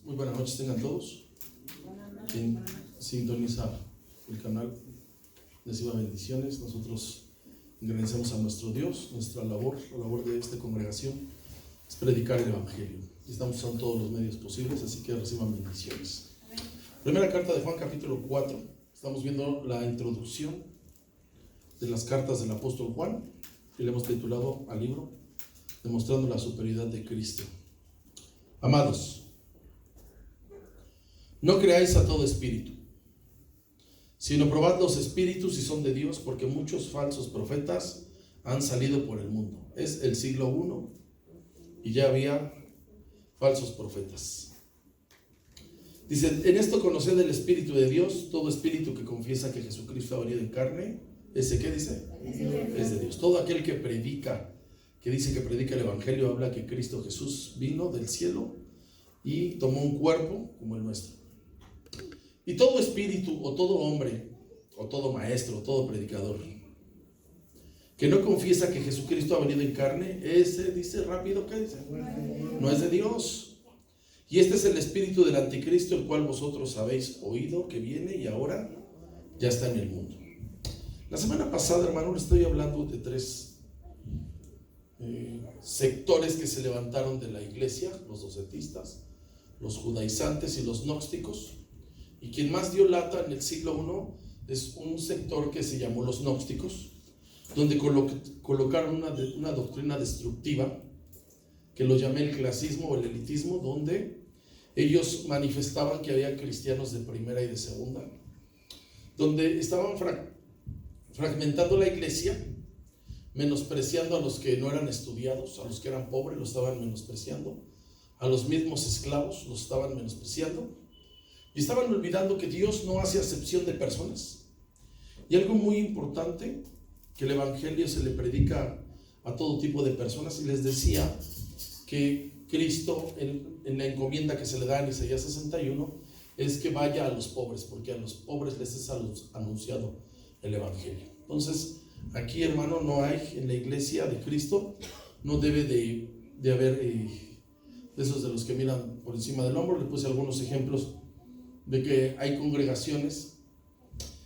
Muy buenas noches tengan todos. Quien sintoniza el canal, reciba bendiciones. Nosotros agradecemos a nuestro Dios. Nuestra labor, la labor de esta congregación es predicar el Evangelio. Y estamos usando todos los medios posibles, así que reciban bendiciones. Primera carta de Juan, capítulo 4. Estamos viendo la introducción de las cartas del apóstol Juan, que le hemos titulado al libro Demostrando la superioridad de Cristo. Amados, no creáis a todo espíritu, sino probad los espíritus si son de Dios, porque muchos falsos profetas han salido por el mundo. Es el siglo I y ya había falsos profetas. Dice, en esto conoced el Espíritu de Dios. Todo espíritu que confiesa que Jesucristo ha venido en carne, ¿ese qué dice? Es de Dios. Todo aquel que predica, que dice que predica el Evangelio, habla que Cristo Jesús vino del cielo y tomó un cuerpo como el nuestro. Y todo espíritu, o todo hombre, o todo maestro, o todo predicador, que no confiesa que Jesucristo ha venido en carne, ese dice rápido, ¿qué dice? No es de Dios. Y este es el espíritu del anticristo, el cual vosotros habéis oído que viene y ahora ya está en el mundo. La semana pasada, hermano, le estoy hablando de tres sectores que se levantaron de la iglesia: los docetistas, los judaizantes y los gnósticos. Y quien más dio lata en el siglo I es un sector que se llamó los gnósticos, donde colocaron una doctrina destructiva que lo llamé el clasismo o el elitismo, donde ellos manifestaban que había cristianos de primera y de segunda, donde estaban fragmentando la iglesia, menospreciando a los que no eran estudiados, a los que eran pobres los estaban menospreciando, a los mismos esclavos los estaban menospreciando, y estaban olvidando que Dios no hace acepción de personas. Y algo muy importante, que el Evangelio se le predica a todo tipo de personas, y les decía que Cristo en la encomienda que se le da en Isaías 61 es que vaya a los pobres, porque a los pobres les es anunciado el Evangelio. Entonces aquí, hermano, no hay en la iglesia de Cristo, no debe de haber de esos de los que miran por encima del hombro. Le puse algunos ejemplos de que hay congregaciones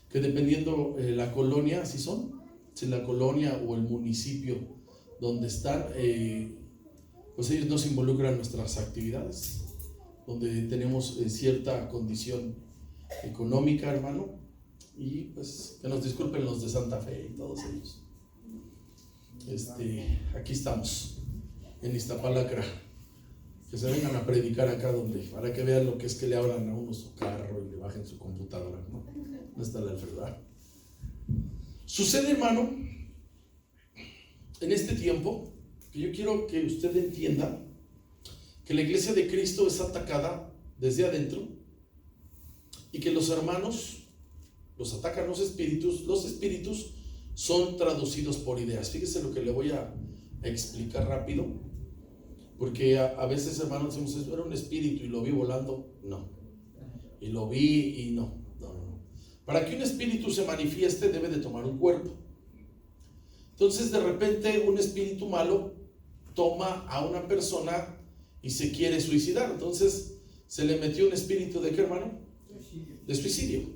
que, dependiendo la colonia, así son, si la colonia o el municipio donde están, pues ellos no se involucran en nuestras actividades, donde tenemos cierta condición económica, hermano, y pues que nos disculpen los de Santa Fe y todos ellos. Aquí estamos en Iztapalacra, que se vengan a predicar acá, donde, para que vean lo que es que le abran a uno su carro y le bajen su computadora, no está la verdad. Sucede, hermano, en este tiempo, que yo quiero que usted entienda que la iglesia de Cristo es atacada desde adentro, y que los hermanos los atacan los espíritus son traducidos por ideas. Fíjese lo que le voy a explicar rápido, porque a veces, hermanos, decimos, era un espíritu y lo vi volando. No, y lo vi y no. Para que un espíritu se manifieste debe de tomar un cuerpo. Entonces, de repente, un espíritu malo toma a una persona y se quiere suicidar. Entonces se le metió un espíritu ¿de qué, hermano? De suicidio.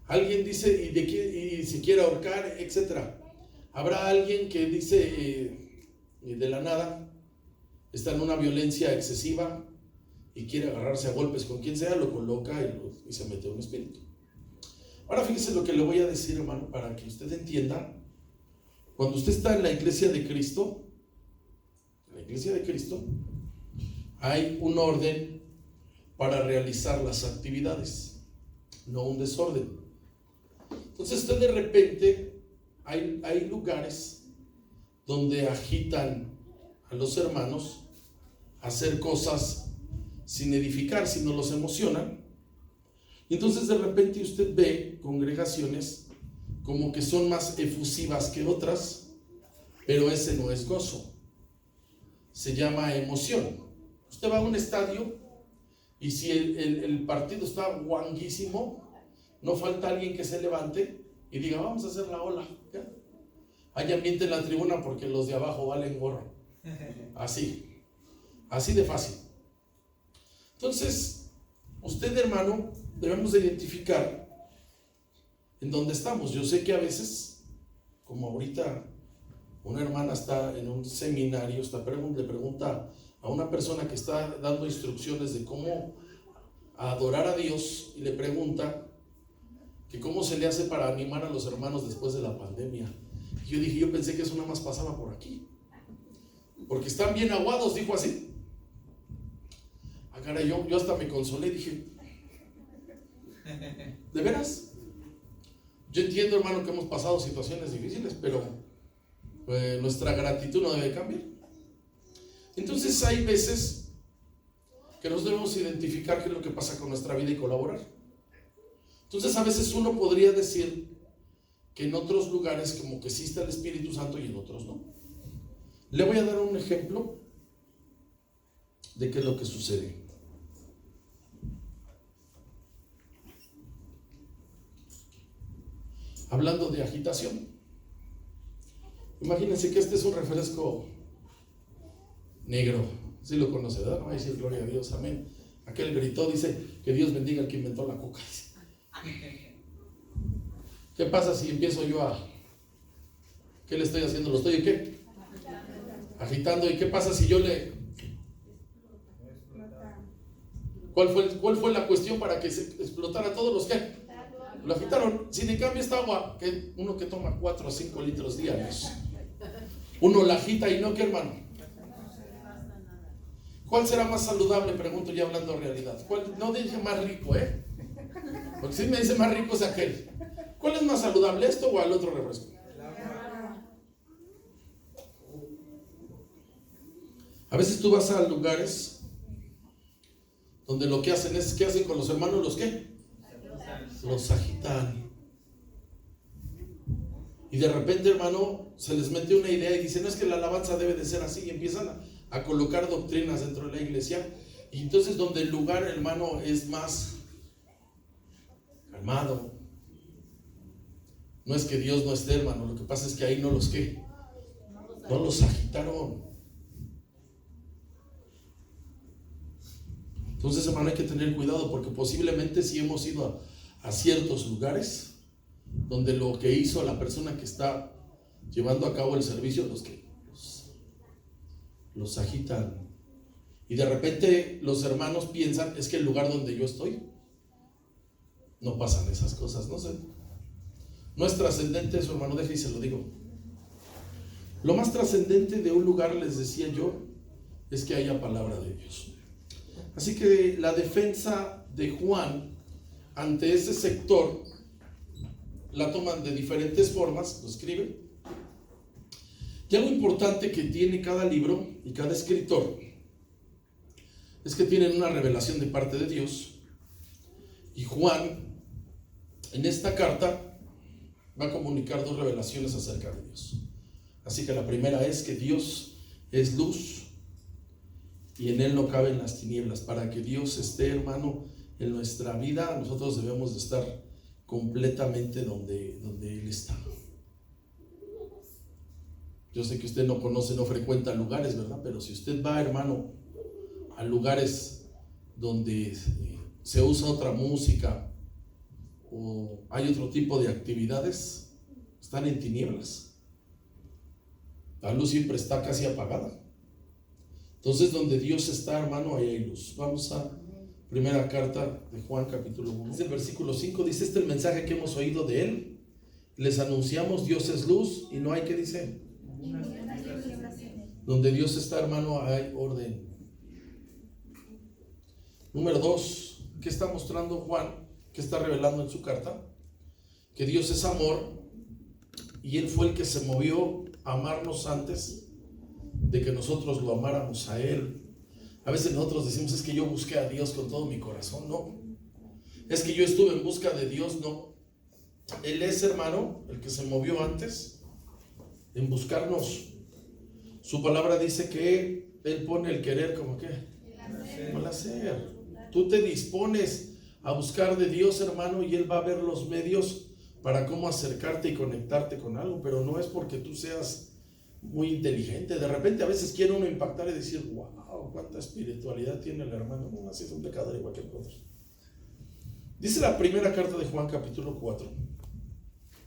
Alguien dice y se quiere ahorcar, etcétera. Habrá alguien que dice de la nada está en una violencia excesiva y quiere agarrarse a golpes con quien sea, lo coloca y se mete un espíritu. Ahora fíjese lo que le voy a decir, hermano, para que usted entienda. Cuando usted está en la iglesia de Cristo, hay un orden para realizar las actividades, no un desorden. Entonces usted, de repente, hay lugares donde agitan a los hermanos a hacer cosas sin edificar, sino los emocionan. Y entonces de repente usted ve congregaciones como que son más efusivas que otras, pero ese no es gozo, se llama emoción. Usted va a un estadio y si el partido está guanguísimo, no falta alguien que se levante y diga, vamos a hacer la ola. ¿Ya? Hay ambiente en la tribuna porque los de abajo valen gorro. Así de fácil. Entonces, usted, hermano, debemos de identificar en dónde estamos. Yo sé que a veces, como ahorita una hermana está en un seminario, le pregunta a una persona que está dando instrucciones de cómo adorar a Dios, y le pregunta que cómo se le hace para animar a los hermanos después de la pandemia. Y yo dije, yo pensé que eso nada más pasaba por aquí, porque están bien aguados, dijo así. Ah, caray, yo hasta me consolé, dije, ¿de veras? Yo entiendo, hermano, que hemos pasado situaciones difíciles, pero nuestra gratitud no debe cambiar. Entonces hay veces que nos debemos identificar qué es lo que pasa con nuestra vida y colaborar. Entonces a veces uno podría decir que en otros lugares como que sí está el Espíritu Santo y en otros no. Le voy a dar un ejemplo de qué es lo que sucede. Hablando de agitación, imagínense que este es un refresco negro. Sí lo conoce, ¿verdad? Va a decir gloria a Dios, amén. Aquel gritó, dice que Dios bendiga al que inventó la coca. ¿Qué pasa si empiezo yo a... ¿Qué le estoy haciendo? ¿Lo estoy qué? Agitando. ¿Y qué pasa si yo le... ¿Cuál fue la cuestión para que se explotara todos los que lo agitaron? Sin en cambio esta agua, que uno que toma 4 o 5 litros diarios, uno la agita y no, ¿qué, hermano? ¿Cuál será más saludable? Pregunto ya hablando de realidad. ¿Cuál? No dije más rico, porque si me dice más rico es aquel. ¿Cuál es más saludable, esto o el otro refresco? A veces tú vas a lugares donde lo que hacen es, ¿qué hacen con los hermanos? ¿Los qué? Los agitan. Y de repente, hermano, se les mete una idea y dicen, no, es que la alabanza debe de ser así, y empiezan a colocar doctrinas dentro de la iglesia. Y entonces donde el lugar, hermano, es más calmado, no es que Dios no esté, hermano, lo que pasa es que ahí no los agitaron. Entonces, hermano, hay que tener cuidado, porque posiblemente si hemos ido a ciertos lugares donde lo que hizo la persona que está llevando a cabo el servicio, los agitan, y de repente los hermanos piensan, es que el lugar donde yo estoy no pasan esas cosas, no sé. No es trascendente eso, hermano, deje y se lo digo. Lo más trascendente de un lugar, les decía yo, es que haya palabra de Dios. Así que la defensa de Juan ante ese sector la toman de diferentes formas, lo escriben. Y algo importante que tiene cada libro y cada escritor es que tienen una revelación de parte de Dios. Y Juan, en esta carta, va a comunicar 2 revelaciones acerca de Dios. Así que la primera es que Dios es luz y en Él no caben las tinieblas. Para que Dios esté, hermano, en nuestra vida, nosotros debemos de estar completamente donde Él está. Yo sé que usted no conoce, no frecuenta lugares, ¿verdad? Pero si usted va, hermano, a lugares donde se usa otra música o hay otro tipo de actividades, están en tinieblas. La luz siempre está casi apagada. Entonces, donde Dios está, hermano, ahí hay luz. Vamos a primera carta de Juan, capítulo 1. Desde el versículo 5 dice, este es el mensaje que hemos oído de Él. Les anunciamos, Dios es luz y no hay, ¿qué dice? Donde Dios está, hermano, hay orden. Número 2, ¿qué está mostrando Juan? ¿Qué está revelando en su carta? Que Dios es amor y Él fue el que se movió a amarnos antes de que nosotros lo amáramos a Él. A veces nosotros decimos, es que yo busqué a Dios con todo mi corazón. No, es que yo estuve en busca de Dios. No, Él es, hermano, el que se movió antes en buscarnos. Su palabra dice que Él pone el querer como ¿qué? Como el hacer. Tú te dispones a buscar de Dios, hermano, y Él va a ver los medios para cómo acercarte y conectarte con algo, pero no es porque tú seas muy inteligente. De repente a veces quiere uno impactar y decir, wow, cuánta espiritualidad tiene el hermano. No, así es un pecador igual que nosotros. Dice la primera carta de Juan, capítulo 4.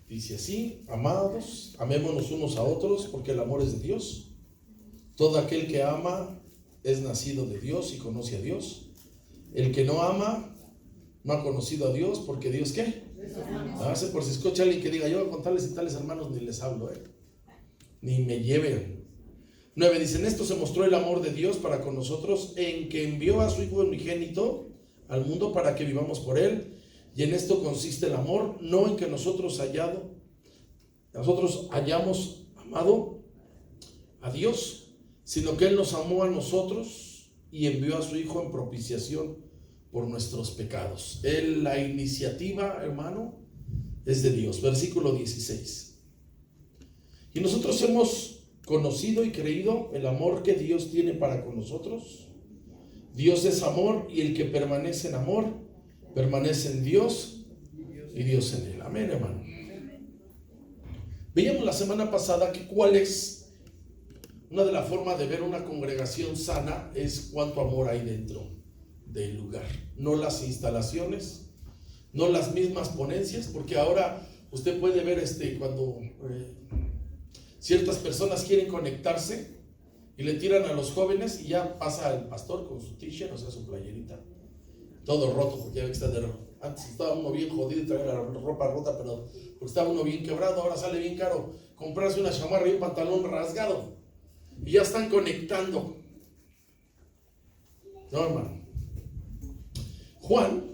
Dice así: amados, amémonos unos a otros, porque el amor es de Dios. Todo aquel que ama es nacido de Dios y conoce a Dios. El que no ama no ha conocido a Dios, porque Dios, ¿qué? Hace por si escucha alguien que diga, yo con tales y tales hermanos ni les hablo, ni me lleven. 9 dice: en esto se mostró el amor de Dios para con nosotros, en que envió a su Hijo unigénito al mundo para que vivamos por él. Y en esto consiste el amor, no en que nosotros hayamos amado a Dios, sino que Él nos amó a nosotros y envió a su Hijo en propiciación por nuestros pecados. La iniciativa, hermano, es de Dios. Versículo 16. Y nosotros hemos conocido y creído el amor que Dios tiene para con nosotros. Dios es amor, y el que permanece en amor permanece en Dios y Dios en él. Amén, hermano. Veíamos la semana pasada que cuál es una de las formas de ver una congregación sana, es cuánto amor hay dentro del lugar, no las instalaciones, no las mismas ponencias, porque ahora usted puede ver cuando ciertas personas quieren conectarse y le tiran a los jóvenes, y ya pasa el pastor con su t-shirt, o sea, su playerita, todo roto, porque ya ve que está antes estaba uno bien jodido y traía la ropa rota, pero porque estaba uno bien quebrado. Ahora sale bien caro comprarse una chamarra y un pantalón rasgado, y ya están conectando. No, hermano. Juan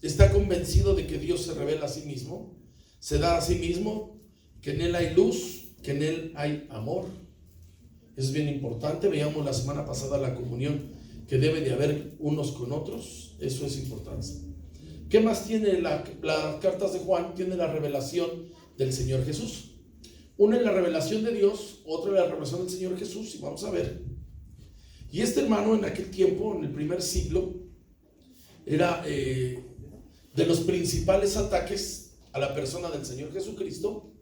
está convencido de que Dios se revela a sí mismo, se da a sí mismo, que en él hay luz, que en él hay amor. Es bien importante. Veíamos la semana pasada la comunión que debe de haber unos con otros. Eso es importante. ¿Qué más tiene las cartas de Juan? Tiene la revelación del Señor Jesús. Una es la revelación de Dios, otra es la revelación del Señor Jesús, y vamos a ver. Y este hermano, en aquel tiempo, en el primer siglo, era de los principales ataques a la persona del Señor Jesucristo,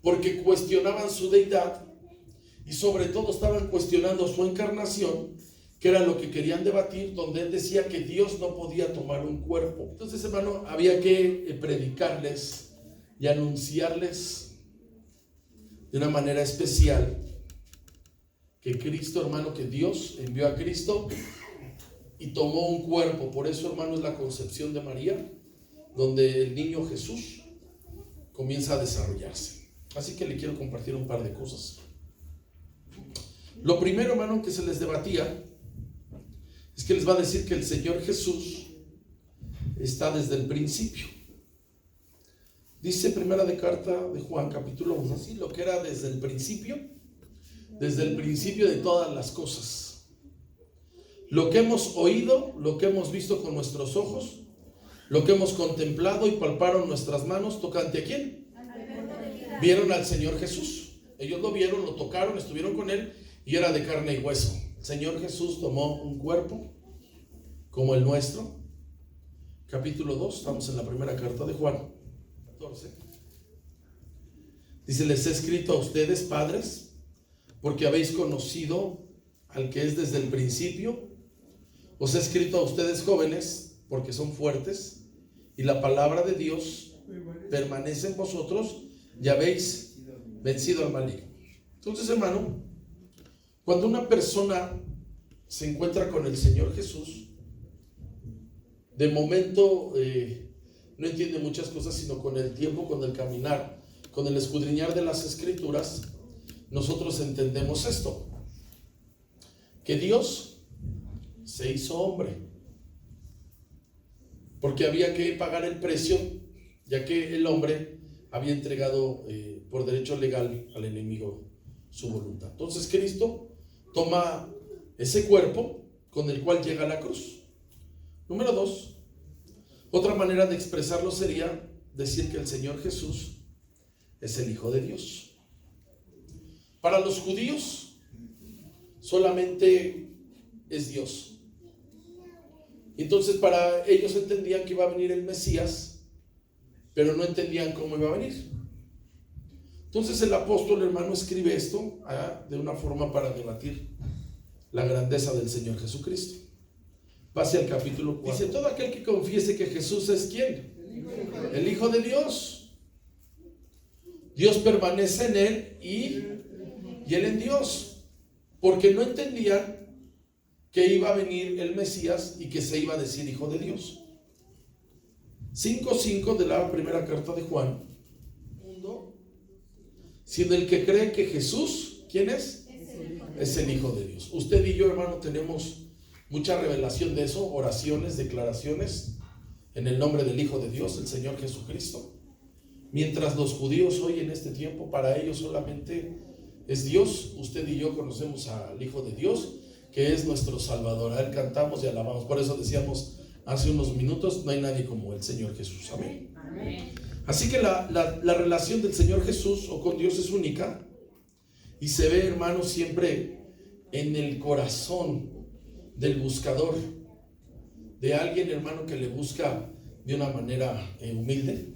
porque cuestionaban su deidad, y sobre todo estaban cuestionando su encarnación, que era lo que querían debatir, donde él decía que Dios no podía tomar un cuerpo. Entonces, hermano, había que predicarles y anunciarles de una manera especial que Cristo, hermano, que Dios envió a Cristo y tomó un cuerpo. Por eso, hermano, es la concepción de María, donde el niño Jesús comienza a desarrollarse. Así que le quiero compartir un par de cosas. Lo primero, hermano, que se les debatía es que les va a decir que el Señor Jesús está desde el principio. Dice primera de carta de Juan, capítulo 1, así, lo que era desde el principio de todas las cosas. Lo que hemos oído, lo que hemos visto con nuestros ojos, lo que hemos contemplado y palparon nuestras manos, ¿tocante a quién? Vieron al Señor Jesús. Ellos lo vieron, lo tocaron, estuvieron con él, y era de carne y hueso. El Señor Jesús tomó un cuerpo como el nuestro. Capítulo 2, estamos en la primera carta de Juan 14. Dice: les he escrito a ustedes, padres, porque habéis conocido al que es desde el principio. Os he escrito a ustedes, jóvenes, porque son fuertes, y la palabra de Dios permanece en vosotros, y habéis vencido al maligno. Entonces, hermano, cuando una persona se encuentra con el Señor Jesús, de momento no entiende muchas cosas, sino con el tiempo, con el caminar, con el escudriñar de las Escrituras, nosotros entendemos esto: que Dios se hizo hombre, porque había que pagar el precio, ya que el hombre había entregado por derecho legal al enemigo su voluntad. Entonces Cristo toma ese cuerpo con el cual llega a la cruz. Número 2, otra manera de expresarlo sería decir que el Señor Jesús es el Hijo de Dios. Para los judíos solamente es Dios. Entonces para ellos entendían que iba a venir el Mesías, pero no entendían cómo iba a venir. Entonces el apóstol, hermano, escribe esto de una forma para debatir la grandeza del Señor Jesucristo. Pase al capítulo 4. Dice: todo aquel que confiese que Jesús es ¿quién? El Hijo de Dios. Dios permanece en él y él en Dios, porque no entendían que iba a venir el Mesías y que se iba a decir Hijo de Dios. 5:5 de la primera carta de Juan. Sino el que cree que Jesús, ¿quién es? Es el Hijo de Dios. Usted y yo, hermano, tenemos mucha revelación de eso, oraciones, declaraciones en el nombre del Hijo de Dios, el Señor Jesucristo. Mientras los judíos hoy en este tiempo, para ellos solamente es Dios. Usted y yo conocemos al Hijo de Dios, que es nuestro Salvador. A Él cantamos y alabamos. Por eso decíamos hace unos minutos: no hay nadie como el Señor Jesús. Amén. Amén. Así que la relación del Señor Jesús o con Dios es única, y se ve, hermano, siempre en el corazón del buscador, de alguien, hermano, que le busca de una manera humilde,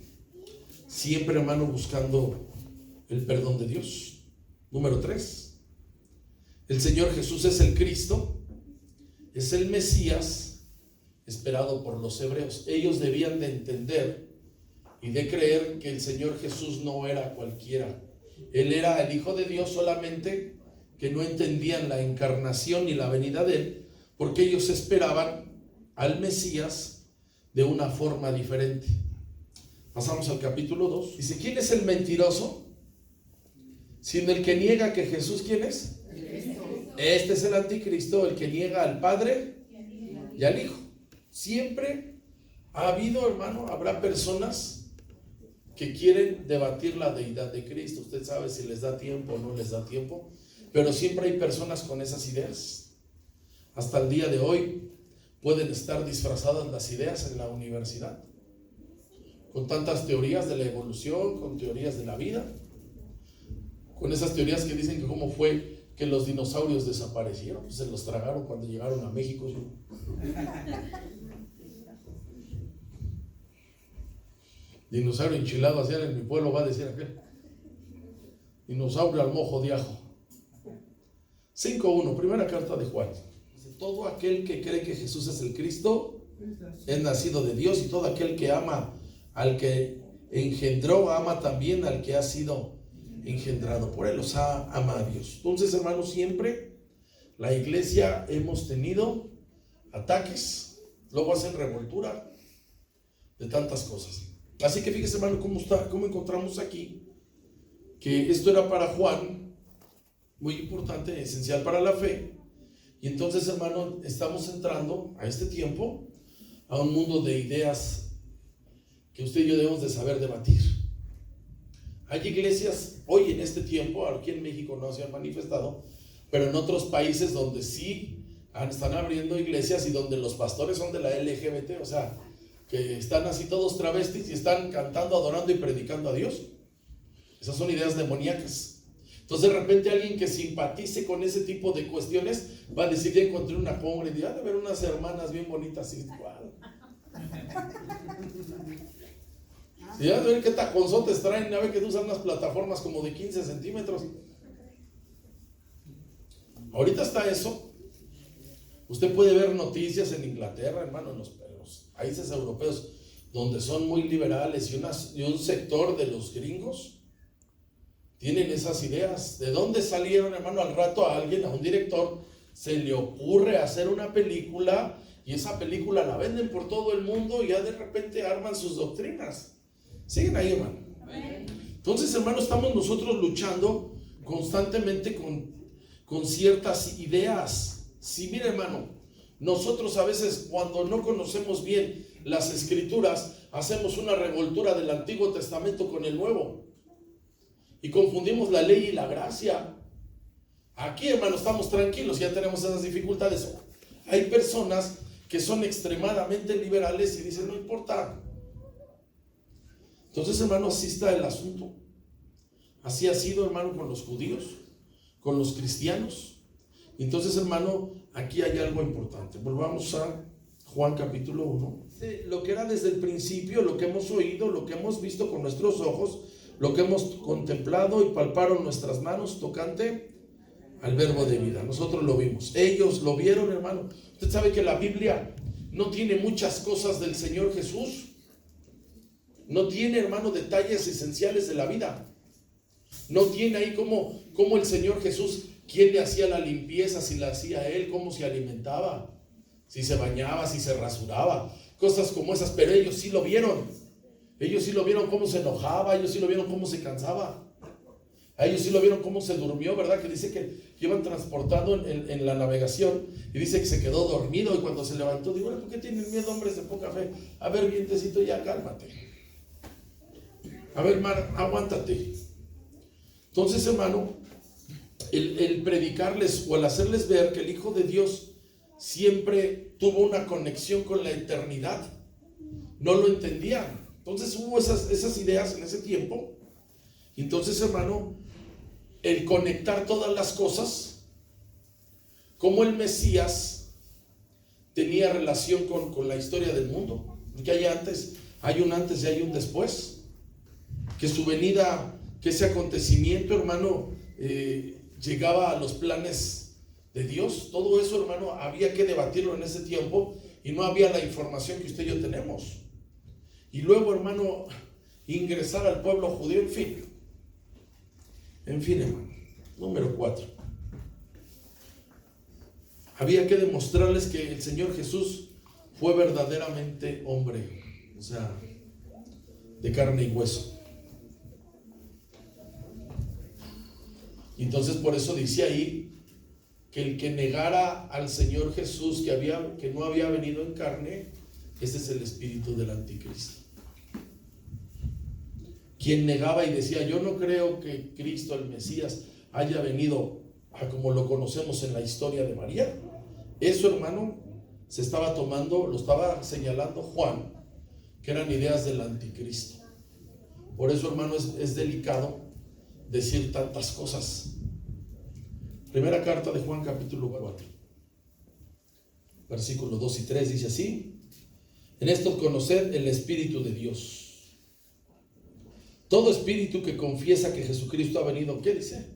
siempre, hermano, buscando el perdón de Dios. Número 3, el Señor Jesús es el Cristo, es el Mesías esperado por los hebreos. Ellos debían de entender y de creer que el Señor Jesús no era cualquiera. Él era el Hijo de Dios, solamente que no entendían la encarnación y la venida de Él, porque ellos esperaban al Mesías de una forma diferente. Pasamos al capítulo 2. Dice: ¿quién es el mentiroso? Sino el que niega que Jesús, ¿quién es? Este es el anticristo, el que niega al Padre y al Hijo. Siempre ha habido, hermano, habrá personas que quieren debatir la deidad de Cristo. Usted sabe si les da tiempo o no les da tiempo, pero siempre hay personas con esas ideas. Hasta el día de hoy pueden estar disfrazadas las ideas en la universidad, con tantas teorías de la evolución, con teorías de la vida, con esas teorías que dicen que cómo fue que los dinosaurios desaparecieron. Pues se los tragaron cuando llegaron a México. Dinosaurio enchilado hacían en mi pueblo, va a decir aquel. Dinosaurio al mojo de ajo. 5:1, primera carta de Juan. Todo aquel que cree que Jesús es el Cristo es nacido de Dios, y todo aquel que ama al que engendró, ama también al que ha sido engendrado por Él. O sea, ama a Dios. Entonces, hermanos, siempre la iglesia hemos tenido ataques, luego hacen revoltura de tantas cosas. Así que fíjese, hermano, cómo encontramos aquí que esto era para Juan muy importante, esencial para la fe. Y entonces, hermano, estamos entrando a este tiempo a un mundo de ideas que usted y yo debemos de saber debatir. Hay iglesias hoy en este tiempo, aquí en México no se han manifestado, pero en otros países donde sí están abriendo iglesias y donde los pastores son de la LGBT, o sea, que están así todos travestis y están cantando, adorando y predicando a Dios. Esas son ideas demoníacas. Entonces, de repente, alguien que simpatice con ese tipo de cuestiones va a decir: ya encontré una pobre, y ha de ver unas hermanas bien bonitas, igual. Y ya de ver qué taconzotes traen, ya ve que usan unas plataformas como de 15 centímetros. Ahorita está eso. Usted puede ver noticias en Inglaterra, hermano, en los países europeos, donde son muy liberales, y un sector de los gringos tienen esas ideas. ¿De dónde salieron, hermano? Al rato a alguien, a un director, se le ocurre hacer una película, y esa película la venden por todo el mundo, y ya de repente arman sus doctrinas. Siguen ahí, hermano. Entonces, hermano, estamos nosotros luchando constantemente con ciertas ideas. Sí, mire, hermano, nosotros a veces, cuando no conocemos bien las Escrituras, hacemos una revoltura del Antiguo Testamento con el Nuevo y confundimos la ley y la gracia. Aquí, hermano, estamos tranquilos, ya tenemos esas dificultades. Hay personas que son extremadamente liberales y dicen: no importa. Entonces, hermano, así está el asunto. Así ha sido, hermano, con los judíos, con los cristianos. Entonces, hermano, aquí hay algo importante. Volvamos a Juan capítulo 1. Lo que era desde el principio, lo que hemos oído, lo que hemos visto con nuestros ojos, lo que hemos contemplado y palparon nuestras manos tocante al verbo de vida. Nosotros lo vimos, ellos lo vieron, hermano. Usted sabe que la Biblia no tiene muchas cosas del Señor Jesús. No tiene, hermano, detalles esenciales de la vida. No tiene ahí cómo el Señor Jesús, quién le hacía la limpieza, si la hacía Él, cómo se alimentaba, si se bañaba, si se rasuraba, cosas como esas. Pero ellos sí lo vieron. Ellos sí lo vieron cómo se enojaba, ellos sí lo vieron cómo se cansaba. A ellos sí lo vieron cómo se durmió, ¿verdad? Que dice que iban transportando en la navegación y dice que se quedó dormido y cuando se levantó, digo, ¿por qué tienen miedo, hombres de poca fe? A ver, vientecito, ya cálmate. A ver, mar, aguántate. Entonces, hermano, el predicarles o el hacerles ver que el Hijo de Dios siempre tuvo una conexión con la eternidad, no lo entendían. Entonces hubo esas ideas en ese tiempo. Entonces, hermano, el conectar todas las cosas, como el Mesías tenía relación con la historia del mundo, porque hay un antes y hay un después, que su venida, que ese acontecimiento, hermano, llegaba a los planes de Dios. Todo eso, hermano, había que debatirlo en ese tiempo y no había la información que usted y yo tenemos. Y luego, hermano, ingresar al pueblo judío, en fin, hermano. Número 4. Había que demostrarles que el Señor Jesús fue verdaderamente hombre, o sea, de carne y hueso. Y entonces por eso dice ahí que el que negara al Señor Jesús que no había venido en carne, ese es el espíritu del anticristo. Quien negaba y decía, yo no creo que Cristo, el Mesías, haya venido a como lo conocemos en la historia de María. Eso, hermano, se estaba tomando, lo estaba señalando Juan, que eran ideas del anticristo. Por eso, hermano, es delicado decir tantas cosas. Primera carta de Juan, capítulo 4, versículos 2 y 3, dice así: en esto conoced el Espíritu de Dios. Todo espíritu que confiesa que Jesucristo ha venido, ¿qué dice?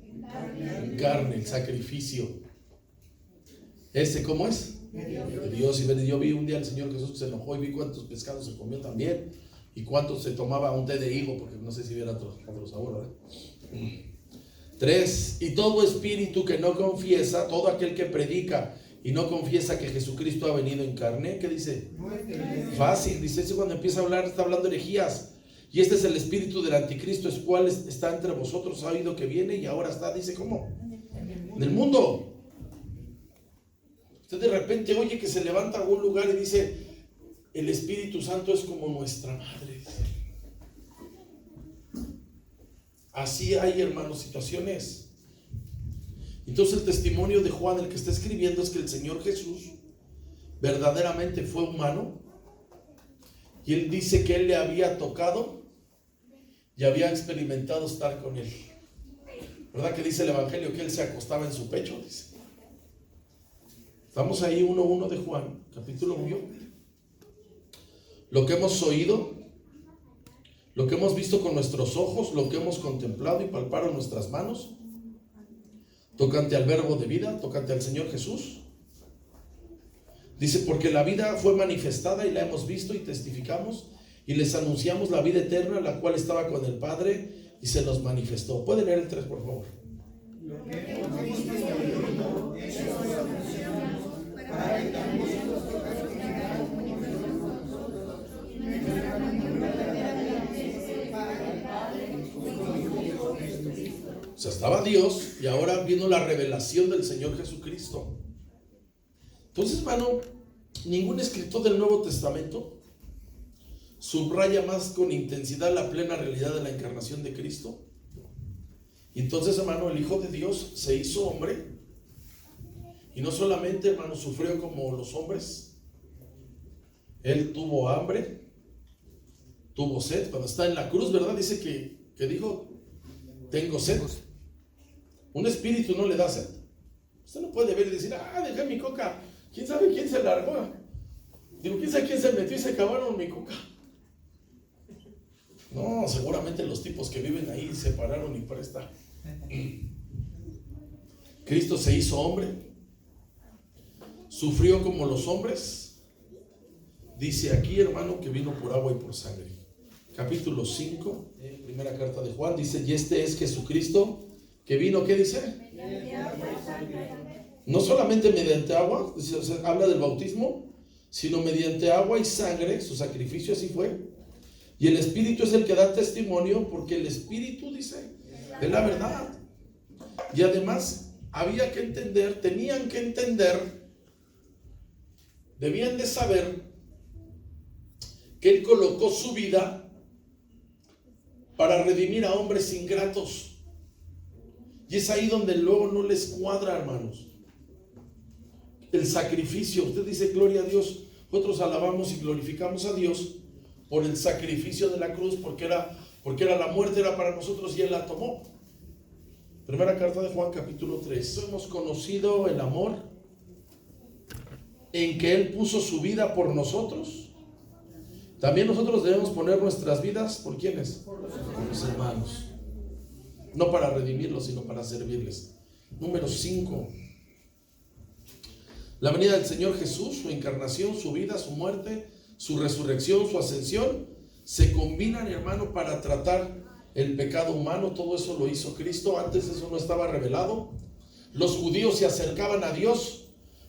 En carne, el sacrificio. ¿Ese cómo es? De Dios. Y yo vi un día al Señor Jesús que se enojó y vi cuántos pescados se comió también y cuántos se tomaba un té de higo, porque no sé si hubiera otro sabor, ¿verdad? 3. Y todo espíritu que no confiesa, todo aquel que predica y no confiesa que Jesucristo ha venido en carne, ¿qué dice? Fácil, dice eso cuando empieza a hablar, está hablando herejías. Y este es el espíritu del anticristo, el cual está entre vosotros, ha oído que viene y ahora está, dice, ¿cómo? En el mundo. Usted de repente oye que se levanta a algún lugar y dice, el Espíritu Santo es como nuestra madre. Así hay, hermanos, situaciones. Entonces el testimonio de Juan, el que está escribiendo, es que el Señor Jesús verdaderamente fue humano. Y él dice que él le había tocado y había experimentado estar con él. ¿Verdad que dice el Evangelio que él se acostaba en su pecho? Dice. Estamos ahí 1:1 de Juan, capítulo 1. Lo que hemos oído, lo que hemos visto con nuestros ojos, lo que hemos contemplado y palparon nuestras manos, tocante al verbo de vida, tocante al Señor Jesús. Dice, porque la vida fue manifestada y la hemos visto y testificamos y les anunciamos la vida eterna, la cual estaba con el Padre y se nos manifestó. ¿Pueden leer el 3, por favor? Lo que hemos visto y oído, eso lo anunciamos, para que también nosotros tengamos comunión con nosotros. Nuestra comunión verdaderamente para el Padre y con su Hijo Jesucristo. O sea, estaba Dios y ahora vino la revelación del Señor Jesucristo. Entonces, hermano, ningún escritor del Nuevo Testamento subraya más con intensidad la plena realidad de la encarnación de Cristo. Y entonces, hermano, el Hijo de Dios se hizo hombre y no solamente, hermano, sufrió como los hombres. Él tuvo hambre, tuvo sed. Cuando está en la cruz, ¿verdad? Dice que dijo, tengo sed. Un espíritu no le da sed. Usted no puede ver y decir, dejé mi coca. ¿Quién sabe quién se largó? Digo, ¿quién sabe quién se metió y se acabaron mi coca? No, seguramente los tipos que viven ahí se pararon y presta. Cristo se hizo hombre, sufrió como los hombres. Dice aquí, hermano, que vino por agua y por sangre. Capítulo 5, primera carta de Juan, dice: y este es Jesucristo, que vino, ¿qué dice? No solamente mediante agua, o sea, habla del bautismo, sino mediante agua y sangre, su sacrificio así fue. Y el Espíritu es el que da testimonio, porque el Espíritu, dice, es la verdad. Y además había que entender, tenían que entender, debían de saber que Él colocó su vida para redimir a hombres ingratos. Y es ahí donde luego no les cuadra, hermanos. El sacrificio, usted dice gloria a Dios, nosotros alabamos y glorificamos a Dios por el sacrificio de la cruz, porque era la muerte, era para nosotros y Él la tomó. Primera carta de Juan, capítulo 3. Hemos conocido el amor en que Él puso su vida por nosotros. También nosotros debemos poner nuestras vidas, ¿por quiénes? Por los hermanos. No para redimirlos, sino para servirles. Número 5. La venida del Señor Jesús, su encarnación, su vida, su muerte, su resurrección, su ascensión, se combinan, hermano, para tratar el pecado humano. Todo eso lo hizo Cristo. Antes eso no estaba revelado. Los judíos se acercaban a Dios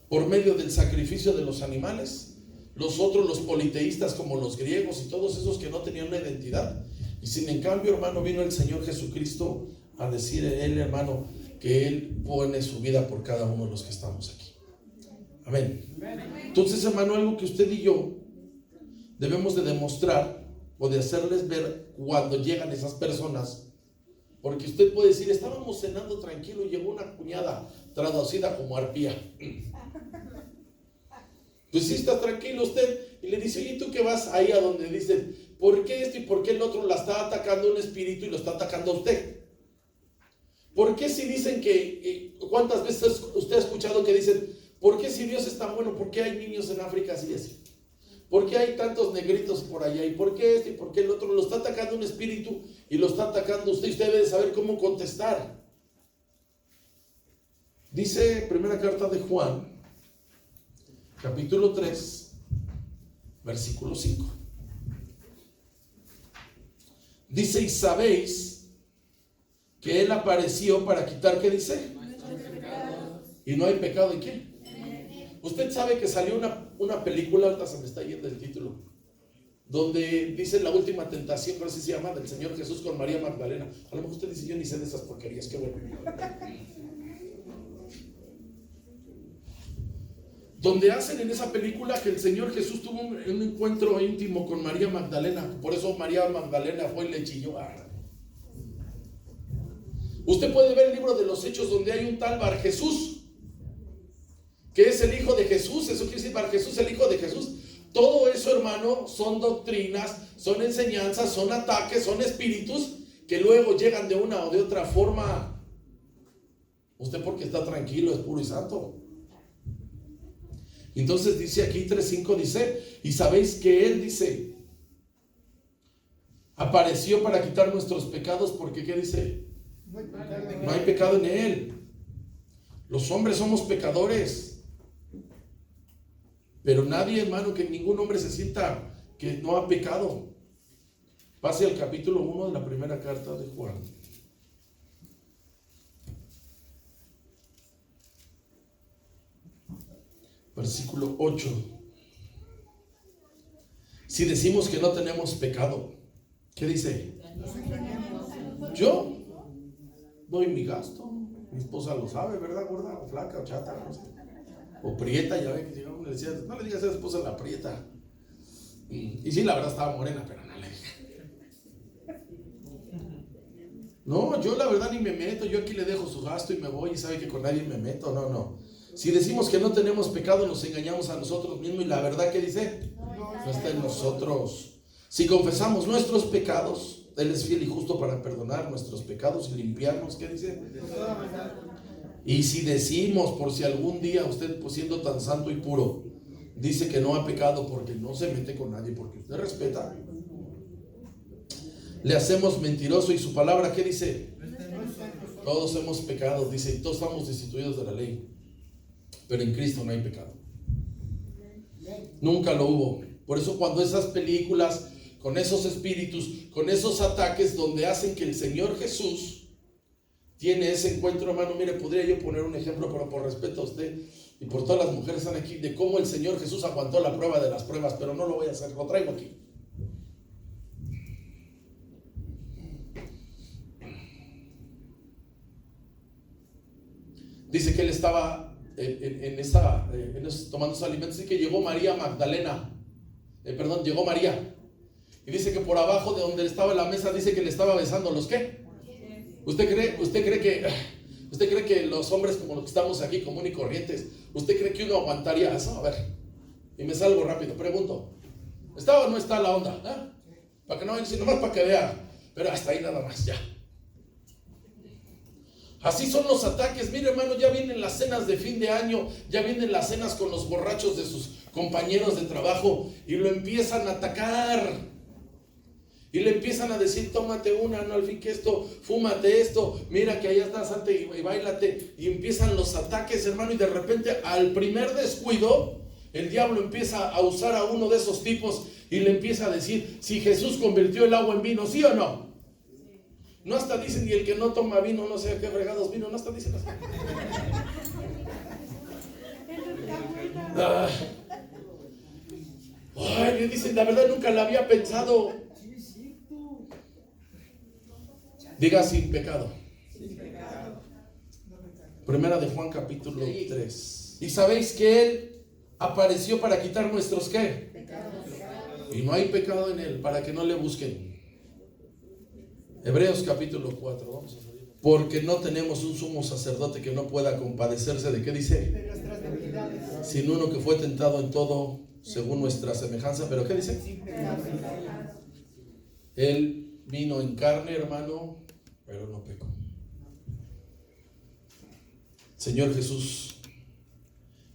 por medio del sacrificio de los animales. Los otros, los politeístas, como los griegos y todos esos que no tenían una identidad. Y sin en cambio, hermano, vino el Señor Jesucristo a decir a Él, hermano, que Él pone su vida por cada uno de los que estamos aquí. Amén. Entonces, hermano, algo que usted y yo debemos de demostrar o de hacerles ver cuando llegan esas personas, porque usted puede decir: estábamos cenando tranquilo y llegó una cuñada traducida como arpía. Pues sí, está tranquilo usted, y le dice: oye, ¿tú qué vas ahí a donde dicen por qué esto y por qué el otro? La está atacando un espíritu y lo está atacando a usted. ¿Por qué si dicen que, cuántas veces usted ha escuchado que dicen, ¿por qué si Dios es tan bueno, por qué hay niños en África así y así? ¿Por qué hay tantos negritos por allá? ¿Y por qué este y por qué el otro? Lo está atacando un espíritu y lo está atacando usted. Usted debe saber cómo contestar. Dice primera carta de Juan, capítulo 3, versículo 5. Dice: y sabéis que Él apareció para quitar, ¿qué dice? Y no hay pecado en qué. Usted sabe que salió una película, ahorita se me está yendo el título, donde dice la última tentación, pero así se llama, del Señor Jesús con María Magdalena. A lo mejor usted dice: yo ni sé de esas porquerías, qué bueno. Donde hacen en esa película que el Señor Jesús tuvo un encuentro íntimo con María Magdalena. Por eso María Magdalena fue y le chilló. Usted puede ver el libro de los Hechos, donde hay un tal Bar Jesús, que es el hijo de Jesús. Eso quiere decir Bar Jesús, el hijo de Jesús. Todo eso, hermano, son doctrinas, son enseñanzas, son ataques, son espíritus que luego llegan de una o de otra forma. Usted, porque está tranquilo, es puro y santo. Entonces dice aquí 3:5, dice: y sabéis que Él, dice, apareció para quitar nuestros pecados, porque ¿qué dice? No hay pecado en Él. Los hombres somos pecadores, pero nadie, hermano, que ningún hombre se sienta que no ha pecado. Pase al capítulo 1 de la primera carta de Juan. Versículo 8. Si decimos que no tenemos pecado, ¿qué dice? Yo doy mi gasto. Mi esposa lo sabe, ¿verdad? Gorda o flaca o chata, no sé. O prieta, ya ve que llegamos y le decía: no le digas a esa esposa la prieta. Y sí, la verdad estaba morena, pero no le dije. No, yo la verdad ni me meto. Yo aquí le dejo su gasto y me voy, y sabe que con nadie me meto. No. Si decimos que no tenemos pecado, nos engañamos a nosotros mismos, y la verdad, ¿qué dice? No está en nosotros. Si confesamos nuestros pecados, Él es fiel y justo para perdonar nuestros pecados y limpiarnos, ¿qué dice? Y si decimos, por si algún día usted, pues siendo tan santo y puro, dice que no ha pecado porque no se mete con nadie, porque usted respeta, Le hacemos mentiroso y su palabra, ¿qué dice? Todos hemos pecado, dice, y todos estamos destituidos de la ley. Pero en Cristo no hay pecado. Nunca lo hubo. Por eso cuando esas películas, con esos espíritus, con esos ataques donde hacen que el Señor Jesús tiene ese encuentro, hermano, mire, podría yo poner un ejemplo, pero por respeto a usted y por todas las mujeres que están aquí, de cómo el Señor Jesús aguantó la prueba de las pruebas, pero no lo voy a hacer, lo traigo aquí. Dice que él estaba tomando sus alimentos y que llegó María Magdalena. Llegó María. Y dice que por abajo de donde estaba la mesa, dice que le estaba besando los ¿qué? ¿Usted cree que los hombres como los que estamos aquí, común y corrientes, usted cree que uno aguantaría eso? A ver, y me salgo rápido, pregunto. ¿Está o no está la onda? ¿Eh? Para que no, nomás para que vea. Pero hasta ahí nada más, ya. Así son los ataques. Mire, hermano, ya vienen las cenas de fin de año, ya vienen las cenas con los borrachos de sus compañeros de trabajo y lo empiezan a atacar. Y le empiezan a decir, tómate una, no al fin que esto, fúmate esto, mira que allá estás, salte y báilate. Y empiezan los ataques, hermano, y de repente al primer descuido, el diablo empieza a usar a uno de esos tipos y le empieza a decir, si Jesús convirtió el agua en vino, ¿sí o no? No hasta dicen, y el que no toma vino, no sé qué fregados vino, no hasta dicen así. Ay, le dicen, la verdad nunca la había pensado. Diga sin pecado. Primera de Juan capítulo 3. Y sabéis que Él apareció para quitar nuestros ¿qué? Y no hay pecado en Él, para que no le busquen. Hebreos capítulo 4, vamos a salir. Porque no tenemos un sumo sacerdote que no pueda compadecerse de ¿qué dice? Sin uno que fue tentado en todo según nuestra semejanza, pero ¿qué dice? Él vino en carne, hermano, pero no pecó. Señor Jesús,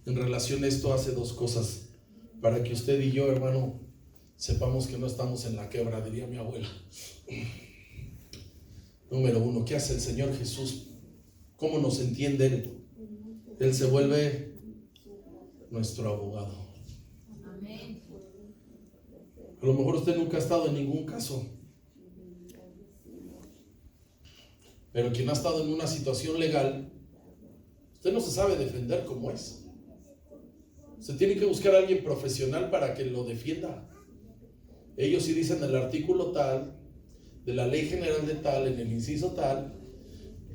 en relación a esto hace dos cosas para que usted y yo, hermano, sepamos que no estamos en la quebra, diría mi abuela. Número uno, ¿qué hace el Señor Jesús? ¿Cómo nos entiende Él? Él se vuelve nuestro abogado. Amén. A lo mejor usted nunca ha estado en ningún caso, pero quien ha estado en una situación legal, usted no se sabe defender como es. Se tiene que buscar a alguien profesional para que lo defienda. Ellos sí dicen el artículo tal, de la ley general de tal, en el inciso tal.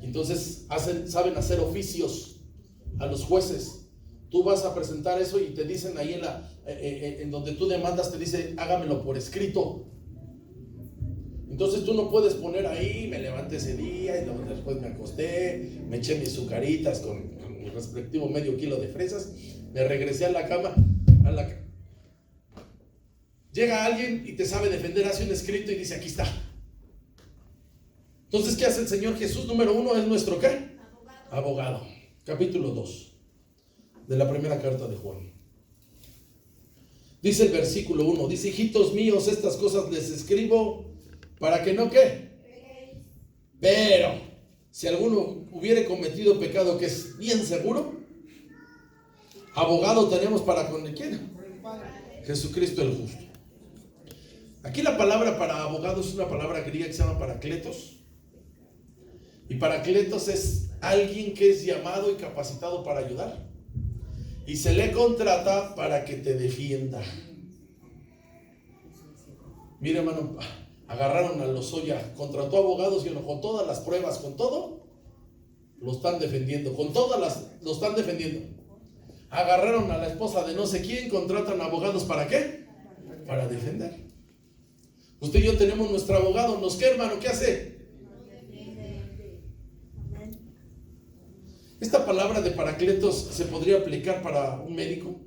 Entonces saben hacer oficios a los jueces. Tú vas a presentar eso y te dicen ahí en donde tú demandas, te dice, hágamelo por escrito. Entonces tú no puedes poner ahí, me levanté ese día y después me acosté, me eché mis azucaritas con mi respectivo medio kilo de fresas, me regresé a la cama, Llega alguien y te sabe defender, hace un escrito y dice, aquí está. Entonces, ¿qué hace el Señor Jesús? Número uno, es nuestro ¿qué? Abogado. Capítulo 2 de la primera carta de Juan. Dice el versículo 1, dice, hijitos míos, estas cosas les escribo para que no ¿qué? Pero si alguno hubiere cometido pecado, que es bien seguro, abogado tenemos para con ¿quién? Jesucristo el justo. Aquí la palabra para abogado es una palabra griega que se llama paracletos. Y paracletos es alguien que es llamado y capacitado para ayudar. Y se le contrata para que te defienda. Mira, hermano, agarraron a Lozoya, contrató abogados y con todas las pruebas, con todo, lo están defendiendo. Lo están defendiendo. Agarraron a la esposa de no sé quién, contratan abogados ¿para qué? Para defender. Usted y yo tenemos nuestro abogado, ¿nos qué, hermano? ¿Qué hace? Esta palabra de paracletos se podría aplicar para un médico.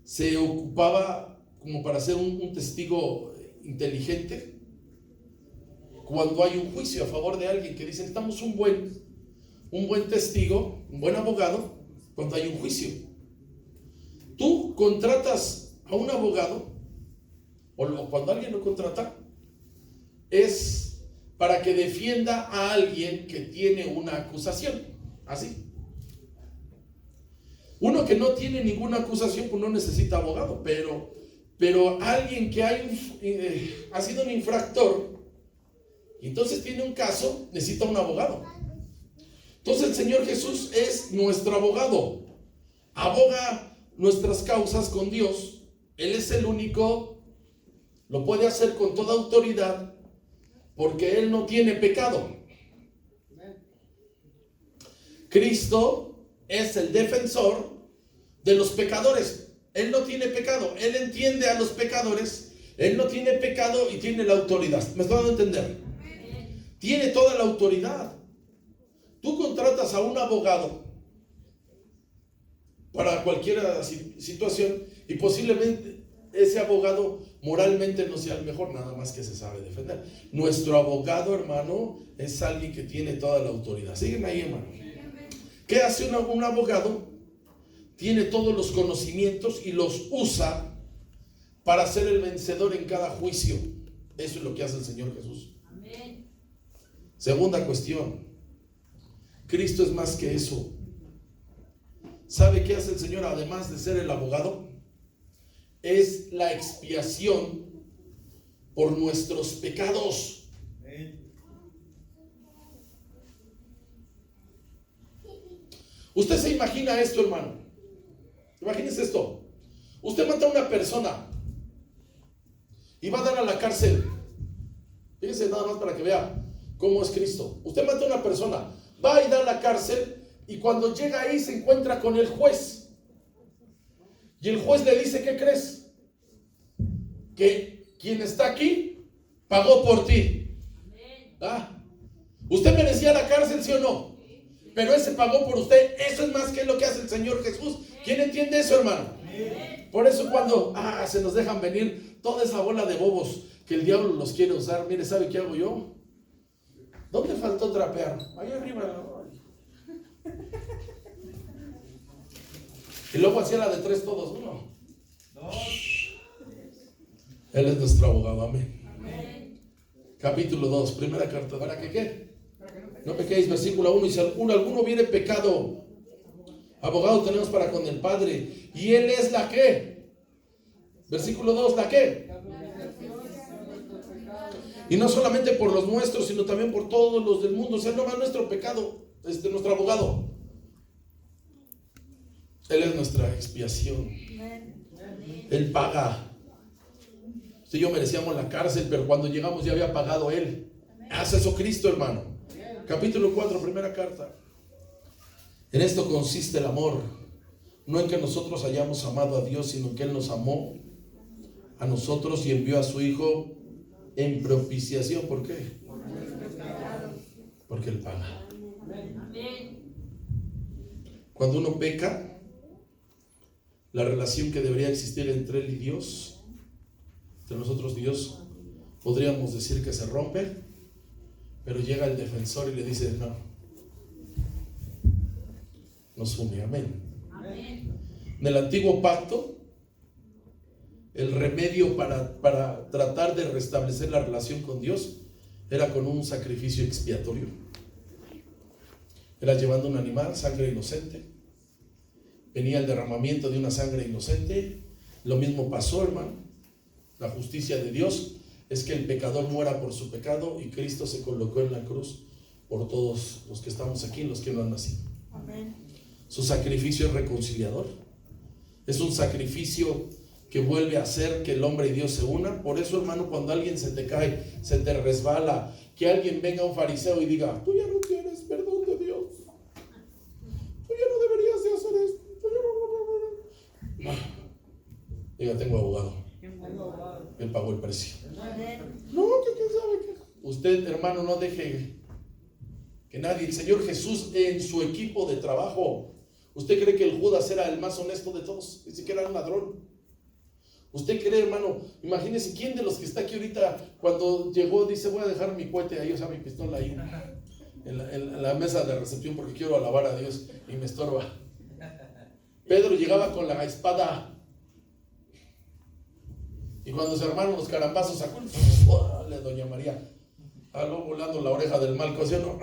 Se ocupaba como para ser un testigo inteligente cuando hay un juicio a favor de alguien, que dicen, estamos un buen testigo, un buen abogado, cuando hay un juicio. Tú contratas a un abogado, o cuando alguien lo contrata, es para que defienda a alguien que tiene una acusación. Así. Uno que no tiene ninguna acusación, pues no necesita abogado, pero alguien que ha sido un infractor y entonces tiene un caso, necesita un abogado. Entonces el Señor Jesús es nuestro abogado, aboga nuestras causas con Dios. Él es el único, lo puede hacer con toda autoridad, porque Él no tiene pecado. Cristo es el defensor de los pecadores. Él no tiene pecado, Él entiende a los pecadores, Él no tiene pecado y tiene la autoridad. ¿Me está dando a entender? Tiene toda la autoridad. Tú contratas a un abogado para cualquier situación y posiblemente ese abogado moralmente no sea el mejor, nada más que se sabe defender. Nuestro abogado, hermano, es alguien que tiene toda la autoridad. Sígueme ahí, hermano. ¿Qué hace un abogado? Tiene todos los conocimientos y los usa para ser el vencedor en cada juicio. Eso es lo que hace el Señor Jesús. Amén. Segunda cuestión. Cristo es más que eso. ¿Sabe qué hace el Señor además de ser el abogado? Es la expiación por nuestros pecados. Usted se imagina esto, hermano. Imagínese esto. Usted mata a una persona y va a dar a la cárcel. Fíjese nada más para que vea cómo es Cristo. Usted mata a una persona, va y da a la cárcel, y cuando llega ahí se encuentra con el juez. Y el juez le dice, ¿qué crees? Que quien está aquí pagó por ti. ¿Ah? ¿Usted merecía la cárcel, sí o no? Pero ese pagó por usted. Eso es más que lo que hace el Señor Jesús. ¿Quién entiende eso, hermano? Por eso cuando se nos dejan venir toda esa bola de bobos que el diablo los quiere usar, mire, ¿sabe qué hago yo? ¿Dónde faltó trapear? Ahí arriba. Y luego hacía la de 3, todos, 1, 2. Él es nuestro abogado, amén. Capítulo 2, primera carta. ¿Para que qué? No pequéis, versículo 1. Y si alguno hubiere pecado, abogado tenemos para con el Padre. Y Él es la que. Versículo 2, ¿la qué? Y no solamente por los nuestros, sino también por todos los del mundo. O sea, no más nuestro pecado, nuestro abogado. Él es nuestra expiación. Él paga. Usted y yo merecíamos la cárcel, pero cuando llegamos ya había pagado Él. Hace eso Cristo, hermano. Capítulo 4, primera carta. En esto consiste el amor. No en que nosotros hayamos amado a Dios, sino que Él nos amó a nosotros y envió a su Hijo en propiciación. ¿Por qué? Porque Él paga. Cuando uno peca, la relación que debería existir entre Él y Dios, entre nosotros y Dios, podríamos decir que se rompe, pero llega el defensor y le dice, no, nos une, amén. En el antiguo pacto, el remedio para tratar de restablecer la relación con Dios era con un sacrificio expiatorio. Era llevando un animal, sangre inocente. Venía el derramamiento de una sangre inocente. Lo mismo pasó, hermano. La justicia de Dios es que el pecador muera por su pecado, y Cristo se colocó en la cruz por todos los que estamos aquí y los que no han nacido. Amén. Su sacrificio es reconciliador. Es un sacrificio que vuelve a hacer que el hombre y Dios se unan. Por eso, hermano, cuando alguien se te cae, se te resbala, que alguien venga, un fariseo, y diga, tú ya no tienes perdón de Dios, tú ya no deberías de hacer esto, no. Diga, tengo abogado. Él pagó el precio. No, que quién sabe qué. Usted, hermano, no deje que nadie. El Señor Jesús en su equipo de trabajo. ¿Usted cree que el Judas era el más honesto de todos? Ni siquiera era un ladrón. ¿Usted cree, hermano? Imagínese quién de los que está aquí ahorita, cuando llegó, dice, voy a dejar mi cohete ahí, o sea, mi pistola ahí en la mesa de recepción porque quiero alabar a Dios y me estorba. Pedro llegaba con la espada, y cuando se armaron los carambazos sacó a doña María, Aló, volando la oreja del mal, ¿sí o no?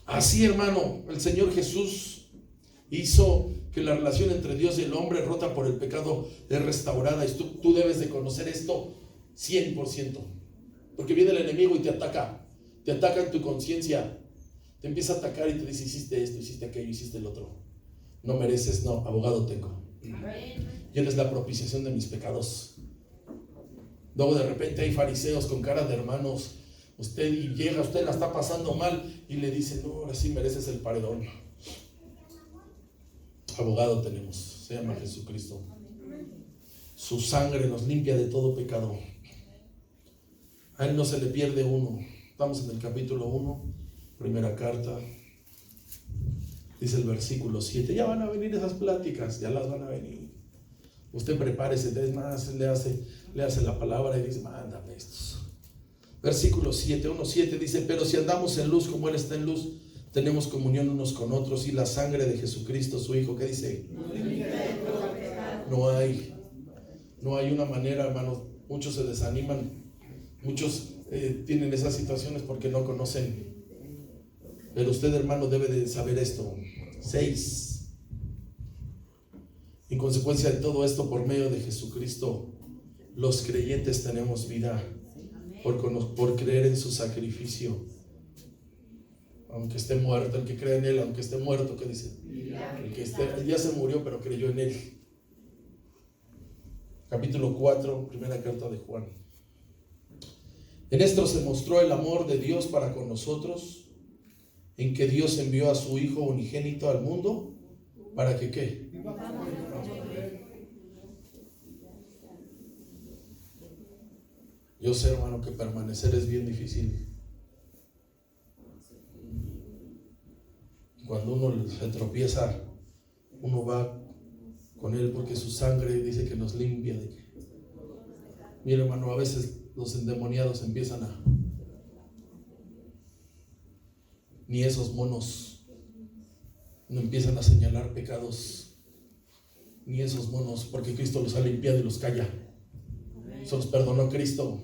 Así, hermano, el Señor Jesús hizo que la relación entre Dios y el hombre, rota por el pecado, es restaurada. Y tú debes de conocer esto 100%. Porque viene el enemigo y te ataca en tu conciencia, te empieza a atacar y te dice: hiciste esto, hiciste aquello, hiciste el otro, no mereces. No, abogado tengo, y Él es la propiciación de mis pecados. Luego de repente hay fariseos con cara de hermanos, usted la está pasando mal y le dice: no, ahora sí mereces el perdón. Abogado tenemos, se llama Jesucristo. Su sangre nos limpia de todo pecado. A Él no se le pierde uno. Estamos en el capítulo 1, primera carta. Dice el versículo 7. Ya van a venir esas pláticas, ya las van a venir. Usted prepárese, es más, le hace la palabra y dice: mándame estos. Versículo 7, 1:7 dice: pero si andamos en luz como Él está en luz, tenemos comunión unos con otros, y la sangre de Jesucristo, su Hijo, ¿qué dice? No hay una manera, hermanos. Muchos se desaniman, muchos tienen esas situaciones porque no conocen. Pero usted, hermano, debe de saber esto. 6. En consecuencia de todo esto, por medio de Jesucristo, los creyentes tenemos vida por creer en su sacrificio. Aunque esté muerto, el que cree en Él, aunque esté muerto, ¿qué dice? Él ya se murió, pero creyó en Él. Capítulo 4, primera carta de Juan. En esto se mostró el amor de Dios para con nosotros, en que Dios envió a su Hijo unigénito al mundo, ¿para que qué? Yo sé, hermano, que permanecer es bien difícil. Cuando uno se tropieza, uno va con Él porque su sangre dice que nos limpia. Mira, hermano, a veces los endemoniados empiezan ni esos monos no empiezan a señalar pecados, ni esos monos, porque Cristo los ha limpiado y los calla. Se los perdonó Cristo,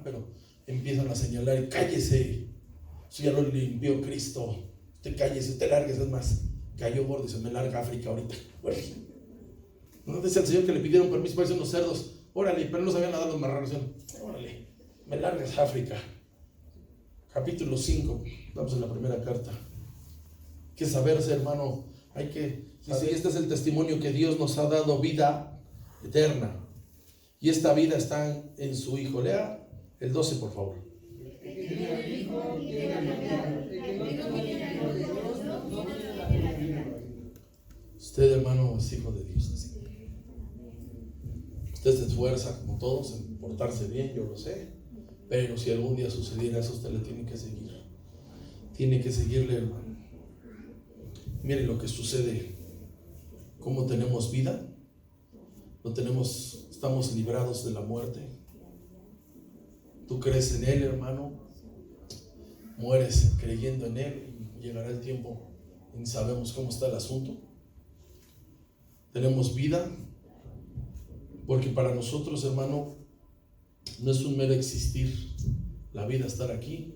pero empiezan a señalar: y cállese, eso ya lo limpió Cristo. Usted cállese, usted lárguese. Es más, cayó gordo y se me larga África ahorita. Bueno, no dice el Señor que le pidieron permiso para irse unos cerdos. Órale, pero no sabían nadar los marranos. Órale, me largas África. Capítulo 5, vamos en la primera carta. Hay que saberse, hermano. Dice: este es el testimonio que Dios nos ha dado, vida eterna, y esta vida está en su Hijo. Lea el 12, por favor. Usted, hermano, es hijo de Dios. Usted se esfuerza, como todos, en portarse bien, yo lo sé. Pero si algún día sucediera eso, usted le tiene que seguir. Tiene que seguirle, hermano. Mire lo que sucede. ¿Cómo tenemos vida? Estamos librados de la muerte. Tú crees en Él, hermano. Mueres creyendo en Él. Y llegará el tiempo y sabemos cómo está el asunto. Tenemos vida. Porque para nosotros, hermano, no es un mero existir la vida, estar aquí,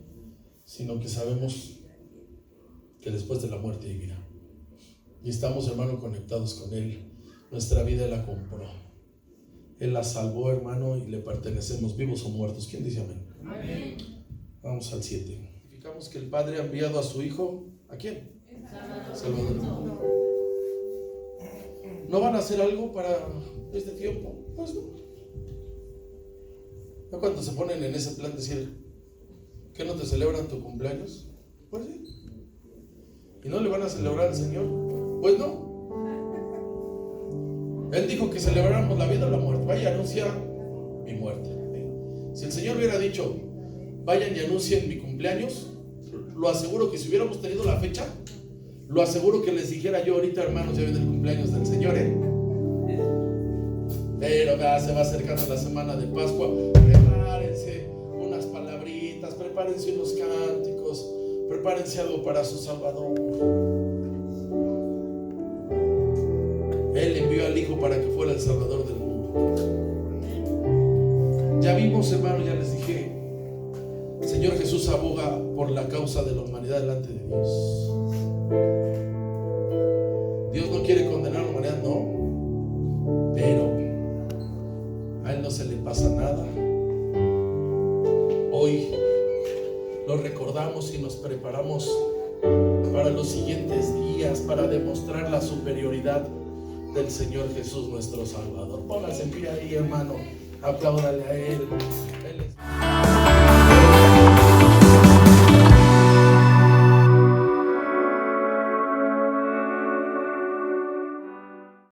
sino que sabemos que después de la muerte hay vida. Y estamos, hermano, conectados con Él. Nuestra vida Él la compró. Él la salvó, hermano, y le pertenecemos, vivos o muertos. ¿Quién dice amén? Amén. Vamos al 7. Verificamos que el Padre ha enviado a su Hijo. ¿A quién? Salvador. ¿No van a hacer algo para este tiempo? Pues no. ¿No cuando se ponen en ese plan de decir que no te celebran tu cumpleaños? Pues sí. ¿Y no le van a celebrar al Señor? Pues no. Él dijo que celebráramos la vida o la muerte. Vaya, anuncia mi muerte. Si el Señor hubiera dicho: vayan y anuncien mi cumpleaños, lo aseguro que si hubiéramos tenido la fecha, lo aseguro que les dijera yo ahorita: hermanos, ya viene el cumpleaños del Señor, Pero ya se va acercando la semana de Pascua. Prepárense unas palabritas, prepárense unos cánticos, prepárense algo para su Salvador. Él envió al Hijo para que fuera el Salvador del mundo. Ya vimos, hermano, ya les dije, Señor Jesús aboga por la causa de la humanidad delante de Dios. Dios no quiere condenar a la humanidad, no, pero a Él no se le pasa nada. Hoy lo recordamos y nos preparamos para los siguientes días, para demostrar la superioridad del Señor Jesús nuestro Salvador. Póngase en pie ahí, hermano, apláudale a Él. Él es...